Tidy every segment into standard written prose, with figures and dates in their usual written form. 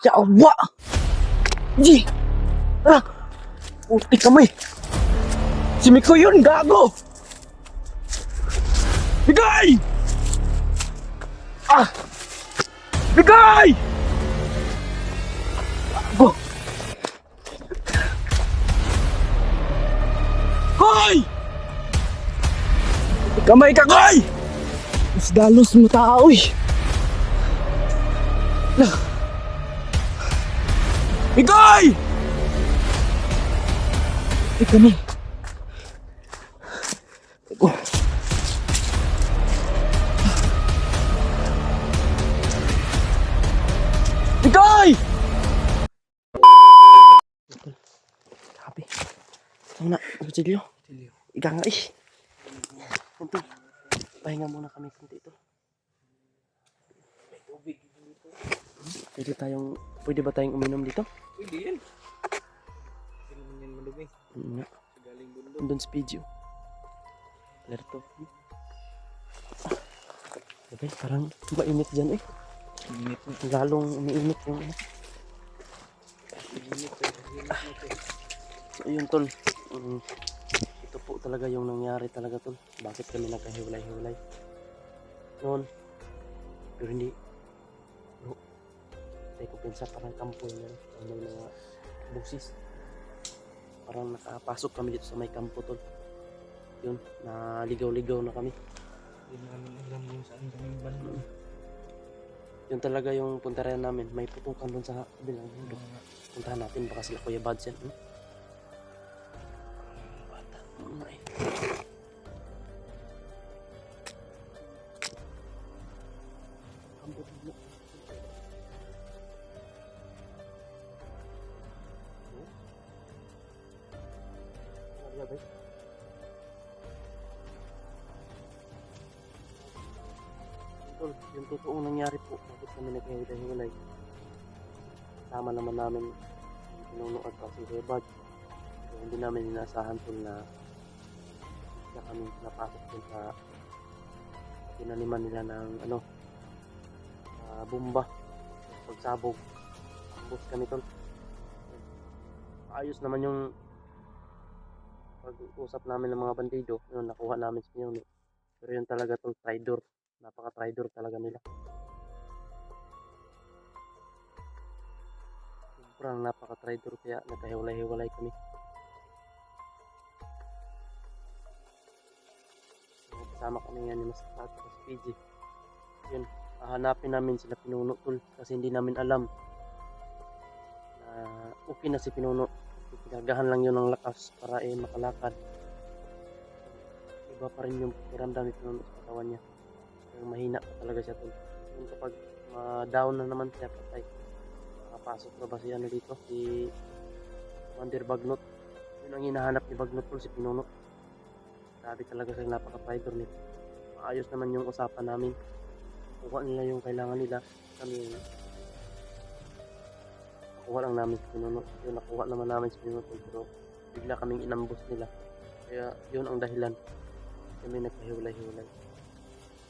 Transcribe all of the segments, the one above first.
Yawa! Di! Ah! Puti kami! Si Miko yun, gago! Bigay! Ah! Bigay! Gago! Hoy! Puti kamay ka, Goy! Mas dalos mo tao eh! Lah! Bigay! Puti kami! Gago! Bigay! Grabe. Saan na? Kutsilyo? Ika nga eh. Ito. Pahinga muna kami kunti ito. May tubig dito. Pwede ba tayong uminom dito? Pwede yan. Hindi naman yan malumi. Nga. Galing bundok. Andun si Pidgey. Alerto. Sabi, parang mainit dyan eh. Init na. Lalong umiinit yung Init na. So yun tol. Ito po talaga yung nangyari talaga tol. Bakit kami nagkahiwalay-hiwalay noon. Pero hindi. No. Tayo ko pinsa parang kampo na may mga busis. Parang nakapasok kami dito sa may kampo tol. Yun, naligaw-ligaw na kami. Hindi namin alam yung saan kami banda. Yun talaga yung puntaran namin. May putukan doon sa kabilang mundo. Puntahan natin baka sila Kuya Bads yan. Bata. Ay. Ambot mo. Lagay. Yung totoong nangyari po, bakit kami naghihiwalay. Kasama naman namin yung pinunuan pa si Kuya Bad. So, hindi namin inasahan po na kami napasok din sa pinaniman nila ng bomba. Pagsabog. Ambos kami tol. Ayos naman yung pag-usap namin ng mga bandido. Yun, nakuha namin sa yun. Pero yun talaga tol, traitor. Napaka-traitor talaga nila. Sobrang napaka-traitor kaya nagkahiwalay-hiwalay kami. So, kasama kami nga ni Masakta at si Pidgey. Yun, hahanapin namin sila Pinuno tol kasi hindi namin alam na okay na si Pinuno. Pinagahan lang yun ng lakas para makalakad. Iba pa rin yung pakiramdam ni Pinuno sa katawan niya. Pero mahina pa talaga siya tol. Yun kapag down na naman siya patay. Makapasok na ba siya dito? Si Commander Bagnot. Yun ang hinahanap ni Bagnot tol, si Pinuno. Grabe talaga siya, napaka-traitor nito. Maayos naman yung usapan namin. Kuha nila yung kailangan nila. Kami nakuha lang namin si Pinuno. Yun, nakuha naman namin si Pinuno tol. Pero bigla kaming inambos nila. Kaya yun ang dahilan. Kami nagkahiwalay-hiwalay.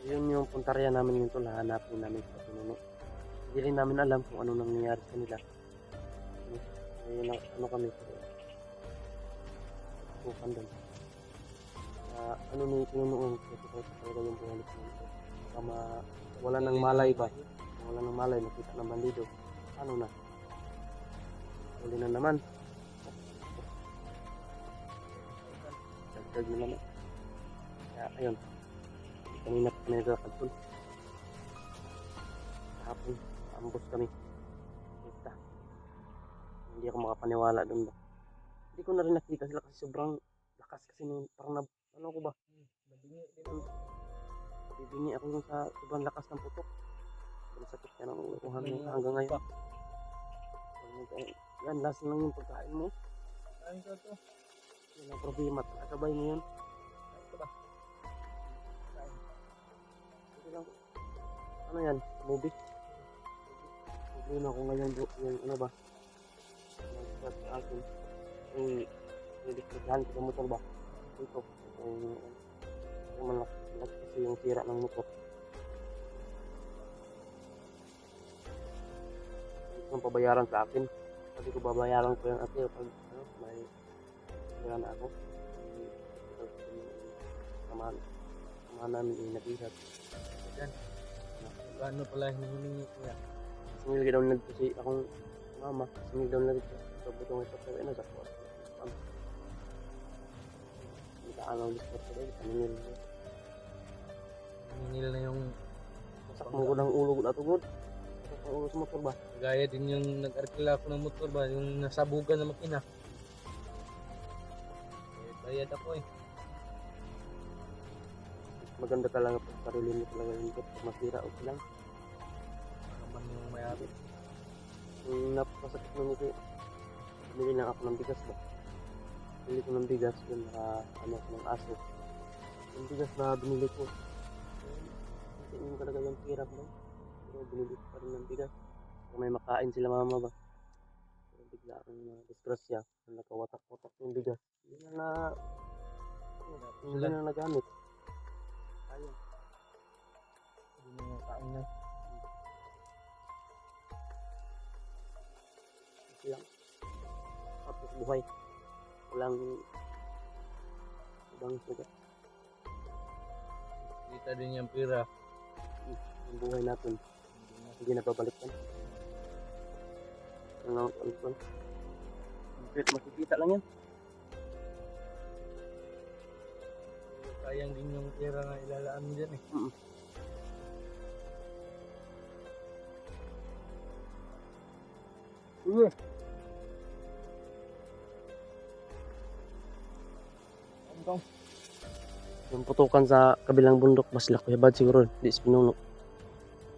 Yun yung puntarya namin yun tol, hahanapin namin sa Pinuno. Hindi rin namin alam kung ano nangyayari sa nila. Yun kami tukan doon. Ni Pinuno yung talaga yung buhalit namin. Wala nang malay ba? Wala nang malay, nakita ng bandido. Ano na? Uli na naman. Dagdag na naman. Kaya ayun. Kanina pa kami nagkakagpul. Kahapon, ambos kami. Kita. Hindi ako makapaniwala doon ba. Hindi ko na rin nakita sila kasi sobrang lakas kasi nung parang ano ko ba? Bibingi ako yung sa sobrang lakas ng putok. Sobrang sakit ka ng ulo hanggang ngayon. Yan, last lang yung pagkain mo. Kain ka to. Yan ang problema. Kakabay mo yun. Kain ka ba? Kain. Hindi lang. Ano yan? Movie? Problema ko ngayon yung ano ba? Nag-start sa akin. Yung niliklahan ko sa motor ba? Dito. Yung malaki kasi yung sira ng motor. ng pabayaran sa akin. Sabi ko babayaran ko yan ate pag may pera na ako. Samahan namin yung nag-ihat. Yan. Paano pala hinihingi kuya? Singil daw na dito si akong mama. Singil daw na dito. So butong ito sa ina sa kuwas. Kita ano ulit ko ito. Kaningil. Hiningil na yung Masak mo ko ng ulo ko na tugod. Masak ang ulo sa motor ba? gaya din yung nag-arkila ako ng motor ba, yung nasabugan na makina. Bayad ako eh. Maganda talaga pag sarili mo talaga yung pag masira o lang. Ano man yung mayari. Yung napakasakit mo nito, bumili lang ako ng bigas ba? Bili ko ng bigas, yun ano ko ng aso. Yung bigas na binili ko, yun talaga yung hirap mo. Pero binili ko pa rin ng bigas. Kung may makain sila mama ba? Pero bigla akong disgrasya, nakawatak-watak yung bigas. Hindi na nagamit. Ayun. Hindi mo kain na. Ito lang. Tapos buhay. Walang ibang sugat. Kita din yung pira. Ang buhay natin. Hindi na babalikan. Ang alcohol. Makikita lang yan. Sayang din yung pira na ilalaan mo dyan eh. Yung putukan sa kabilang bundok, Basla Kuya Bad siguro, di Pinuno.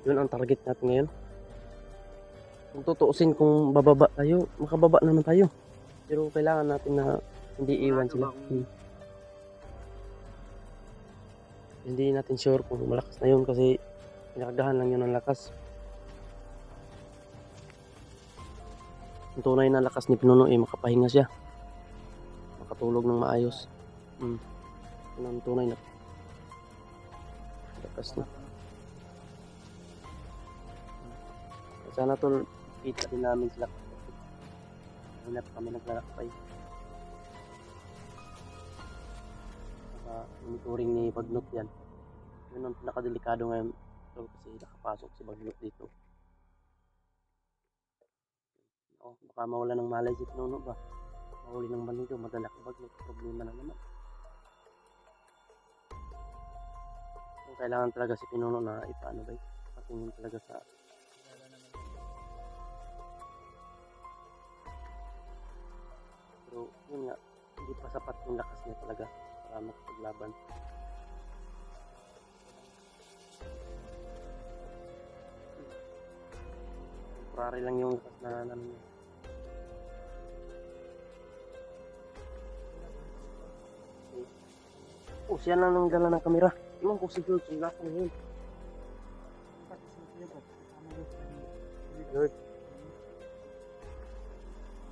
Yun ang target natin ngayon. Kung tutuusin kung bababa tayo, makababa naman tayo. Pero kailangan natin na hindi iwan sila. Hindi natin sure kung malakas na yun kasi pinakagahan lang yun ng lakas. Ang tunay na lakas ni Pinuno makapahinga siya. Makatulog ng maayos. Yun ang tunay na lakas na. Sana tol, kita din namin sila. Hinap kami naglalakbay. Monitoring ni Bagnot yan. Yun ang pinakadelikado ngayon tol, kasi nakapasok si Bagnot dito. Baka mawala ng malay si Pinuno ba? Mahuli ng balido, madala ko Bagnot. Problema na naman. Kailangan talaga si Pinuno na ipaano ba? Patingin talaga sa pero yun nga, hindi pa sapat yung lakas niya talaga para makapaglaban. Temporary lang yung lakas na niya. Oh, siya lang nang dala ng kamera. Iwan ko si George, yung last na yun. George.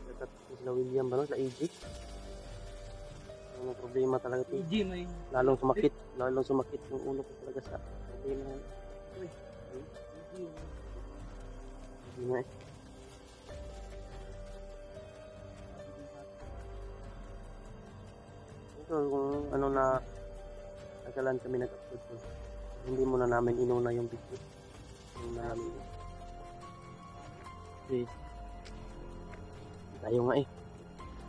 Dapat sila William ba no? Sa AJ. Ang problema talaga ito. EG may Lalong sumakit yung ulo ko talaga sa problema na. Hindi na eh. Ito kung ano na nagalan kami nag-upload ko. Hindi mo na namin inuna yung video. Yung namin. Kasi tayo nga eh.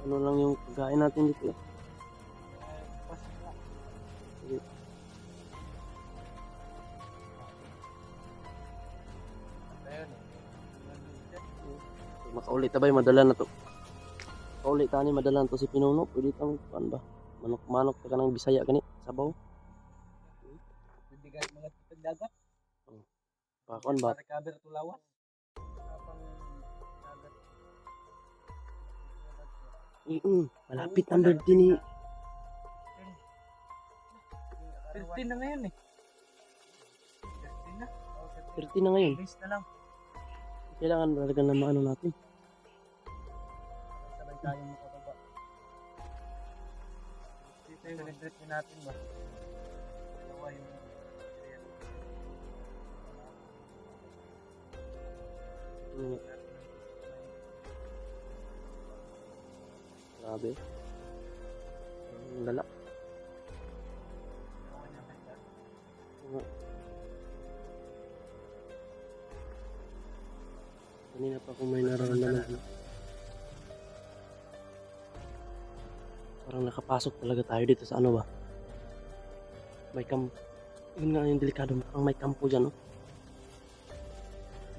Ano lang yung pagkain natin dito eh. Sige. Makaulit tabay madala na to. Makaulit tani madala na to si Pinuno. Pwede tang kuan ba? Manok-manok ka ng Bisaya gani sabaw. bibigay mga titag dagat. Pakon ba? Recover to lawas. Kapang dagat. Malapit ang birthday ni 15 na ngayon eh. 15 na. 30 na ngayon. Base na lang. Kailangan talaga na maano natin. Sabay tayo makababa. Dito yung celebrate din natin ba? Dalawa yung Grabe. Ang lala. Oo. Kanina pa kung may nararamdaman. Parang nakapasok talaga tayo dito sa ano ba? May yun nga yung delikado. Parang may kampo dyan, no?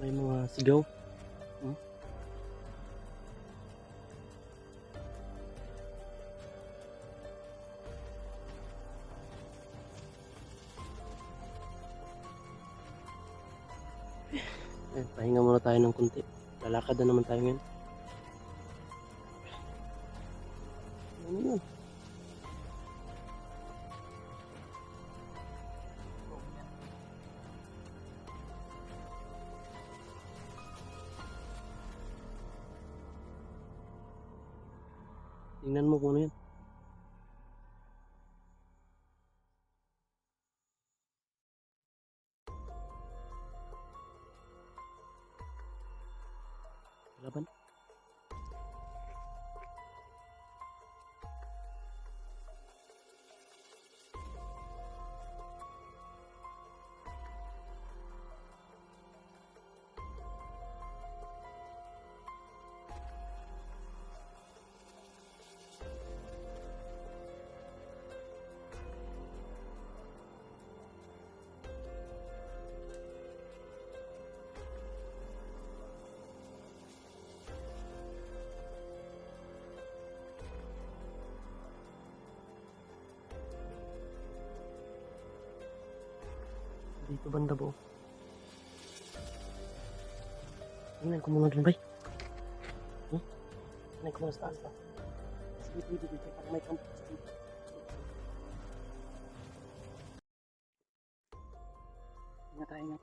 May mga sigaw. Hmm? Ayan, pahinga muna tayo ng kunti. Lalakad na naman tayo ngayon. Ano yun? Tingnan mo kung ano yan. Laban. Dito banda po. Tingnan ko muna dun, bay. Tingnan ko muna sa taas ba. Sige, dito. Parang may kampo. Ingat tayo nga.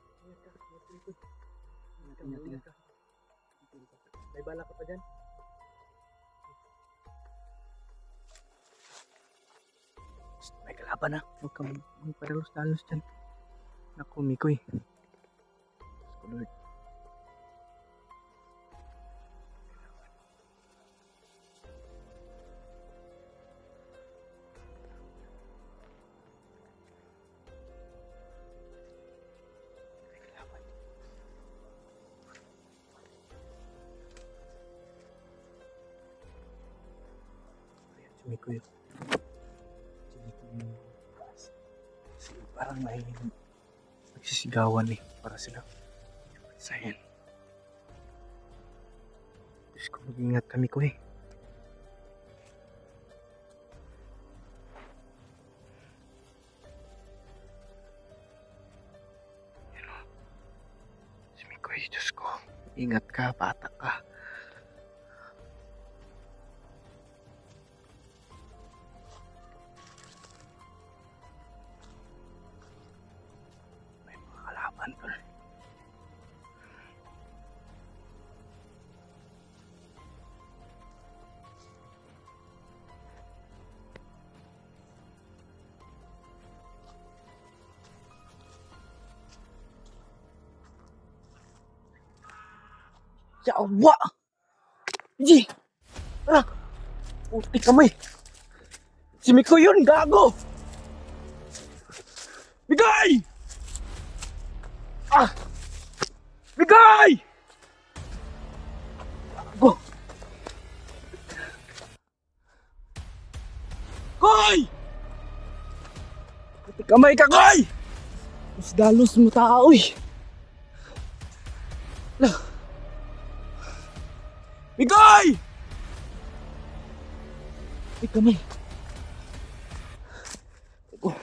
Ingat ka. May bala ka pa dyan? May kalaban na. Huwag kang magpadalos-dalos dyan. Naku, Mikoy. Lord. Si Mikoy. Parang may nagsisigawan eh. Para sila. Sayan. Diyos ko, mag-ingat kami ko eh. Yan o. Si Mikoy, Diyos ko. Ingat ka, bata ka. May mga kalaban tol. Yawa! Hindi! Ah! Puti ka mo eh! Si Miko yun! Gago! Bigay! Ah! Bigay! Gago! Koy! Puti kamay ka, Koy! Mas dalos mo tao eh! Lah! Bigay! Puti kamay! Gago!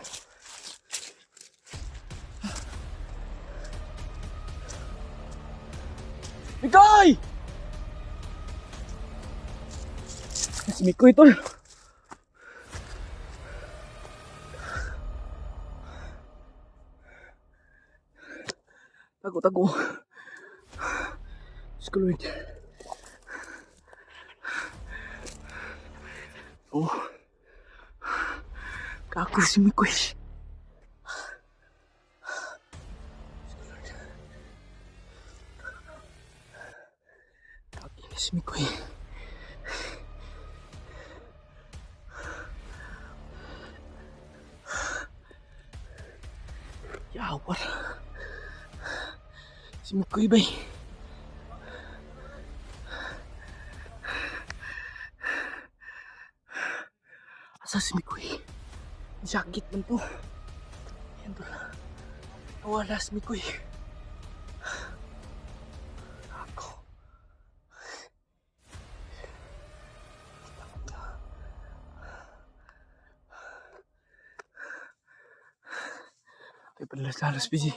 Bigay! Si Mikoy tol! Tago. Diyos ko Lord. Oh. Gago si Mikoy. Gago si Mikoy. para si Mikoy bay. Asa si Mikoy? Sakit man to. Ayan to. Nawala si Mikoy. Ako. Ay pala sa alas, PG.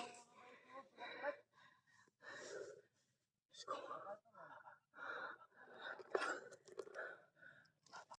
Let's go.